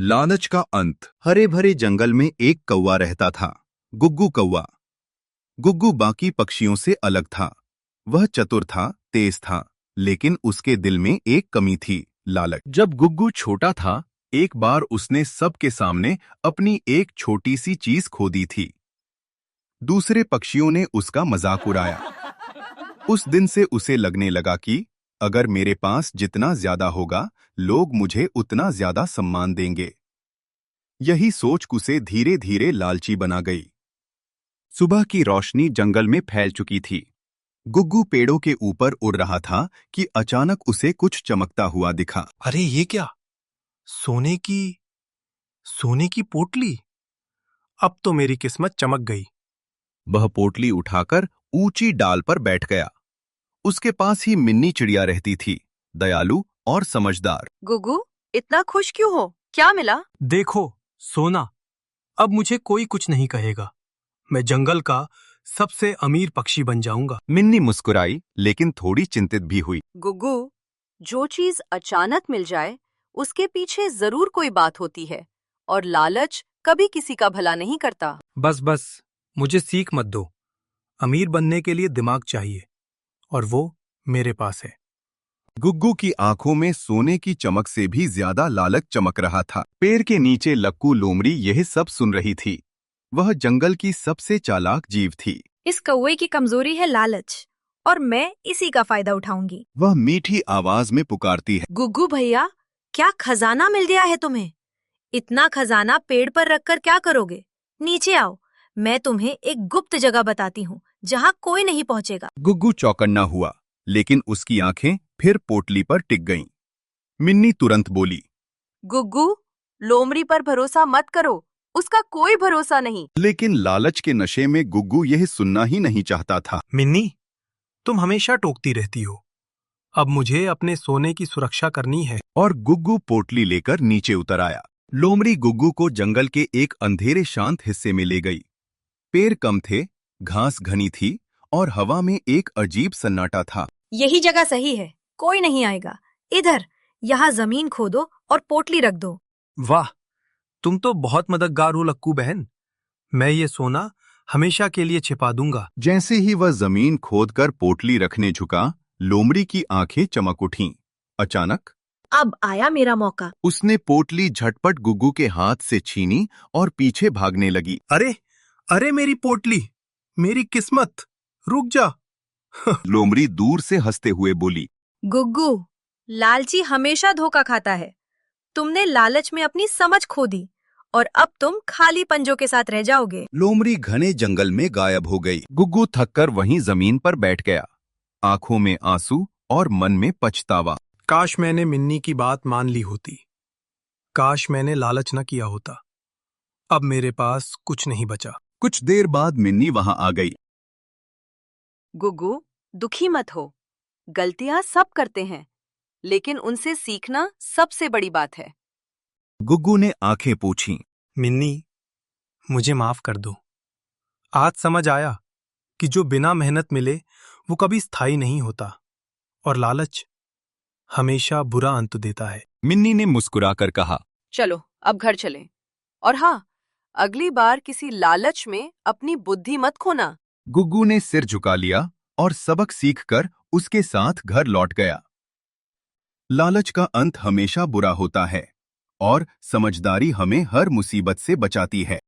लालच का अंत। हरे भरे जंगल में एक कौवा रहता था, गुग्गू कौवा। गुग्गू बाकी पक्षियों से अलग था। वह चतुर था, तेज था, लेकिन उसके दिल में एक कमी थी, लालच। जब गुग्गू छोटा था, एक बार उसने सबके सामने अपनी एक छोटी सी चीज खो दी थी। दूसरे पक्षियों ने उसका मजाक उड़ाया। उस दिन से उसे लगने लगा कि अगर मेरे पास जितना ज्यादा होगा, लोग मुझे उतना ज्यादा सम्मान देंगे। यही सोच उसे धीरे धीरे लालची बना गई। सुबह की रोशनी जंगल में फैल चुकी थी। गुग्गू पेड़ों के ऊपर उड़ रहा था कि अचानक उसे कुछ चमकता हुआ दिखा। अरे ये क्या? सोने की पोटली। अब तो मेरी किस्मत चमक गई। वह पोटली उठाकर ऊंची डाल पर बैठ गया। उसके पास ही मिन्नी चिड़िया रहती थी, दयालु और समझदार। गुग्गू, इतना खुश क्यों हो? क्या मिला? देखो सोना, अब मुझे कोई कुछ नहीं कहेगा। मैं जंगल का सबसे अमीर पक्षी बन जाऊंगा। मिन्नी मुस्कुराई, लेकिन थोड़ी चिंतित भी हुई। गुग्गू, जो चीज अचानक मिल जाए उसके पीछे जरूर कोई बात होती है, और लालच कभी किसी का भला नहीं करता। बस मुझे सीख मत दो। अमीर बनने के लिए दिमाग चाहिए, और वो मेरे पास है। गुग्गू की आंखों में सोने की चमक से भी ज्यादा लालच चमक रहा था। पेड़ के नीचे लक्कू लोमड़ी यह सब सुन रही थी। वह जंगल की सबसे चालाक जीव थी। इस कौवे की कमजोरी है लालच, और मैं इसी का फायदा उठाऊंगी। वह मीठी आवाज में पुकारती है। गुग्गू भैया, क्या खजाना मिल गया है तुम्हें? इतना खजाना पेड़ पर रखकर क्या करोगे? नीचे आओ, मैं तुम्हें एक गुप्त जगह बताती हूँ जहाँ कोई नहीं पहुँचेगा। गुग्गू चौकन्ना हुआ, लेकिन उसकी आंखें फिर पोटली पर टिक गईं। मिन्नी तुरंत बोली, गुग्गू, लोमड़ी पर भरोसा मत करो, उसका कोई भरोसा नहीं। लेकिन लालच के नशे में गुग्गू यह सुनना ही नहीं चाहता था। मिन्नी, तुम हमेशा टोकती रहती हो। अब मुझे अपने सोने की सुरक्षा करनी है। और गुग्गू पोटली लेकर नीचे उतर आया। लोमड़ी गुग्गू को जंगल के एक अंधेरे शांत हिस्से में ले गई। पेड़ कम थे, घास घनी थी, और हवा में एक अजीब सन्नाटा था। यही जगह सही है, कोई नहीं आएगा। इधर, यहाँ जमीन खोदो और पोटली रख दो। वाह, तुम तो बहुत मददगार हो लक्कू बहन। मैं ये सोना हमेशा के लिए छिपा दूंगा। जैसे ही वह जमीन खोदकर पोटली रखने झुका, लोमड़ी की आंखें चमक उठीं। अचानक अब आया मेरा मौका। उसने पोटली झटपट गुग्गू के हाथ से छीनी और पीछे भागने लगी। अरे मेरी पोटली, मेरी किस्मत, रुक जा। लोमड़ी दूर से हंसते हुए बोली, गुग्गू, लालची हमेशा धोखा खाता है। तुमने लालच में अपनी समझ खो दी, और अब तुम खाली पंजों के साथ रह जाओगे। लोमड़ी घने जंगल में गायब हो गई। गुग्गू थककर वहीं जमीन पर बैठ गया, आंखों में आंसू और मन में पछतावा। काश मैंने मिन्नी की बात मान ली होती। काश मैंने लालच न किया होता। अब मेरे पास कुछ नहीं बचा। कुछ देर बाद मिन्नी वहां आ गई। गुग्गू, दुखी मत हो। गलतियां सब करते हैं, लेकिन उनसे सीखना सबसे बड़ी बात है। गुग्गू ने आंखें पूछीं। मिन्नी, मुझे माफ कर दो। आज समझ आया कि जो बिना मेहनत मिले वो कभी स्थायी नहीं होता, और लालच हमेशा बुरा अंत देता है। मिन्नी ने मुस्कुराकर कहा, चलो अब घर चलें। और हाँ, अगली बार किसी लालच में अपनी बुद्धि मत खोना। गुग्गू ने सिर झुका लिया और सबक सीखकर उसके साथ घर लौट गया। लालच का अंत हमेशा बुरा होता है, और समझदारी हमें हर मुसीबत से बचाती है।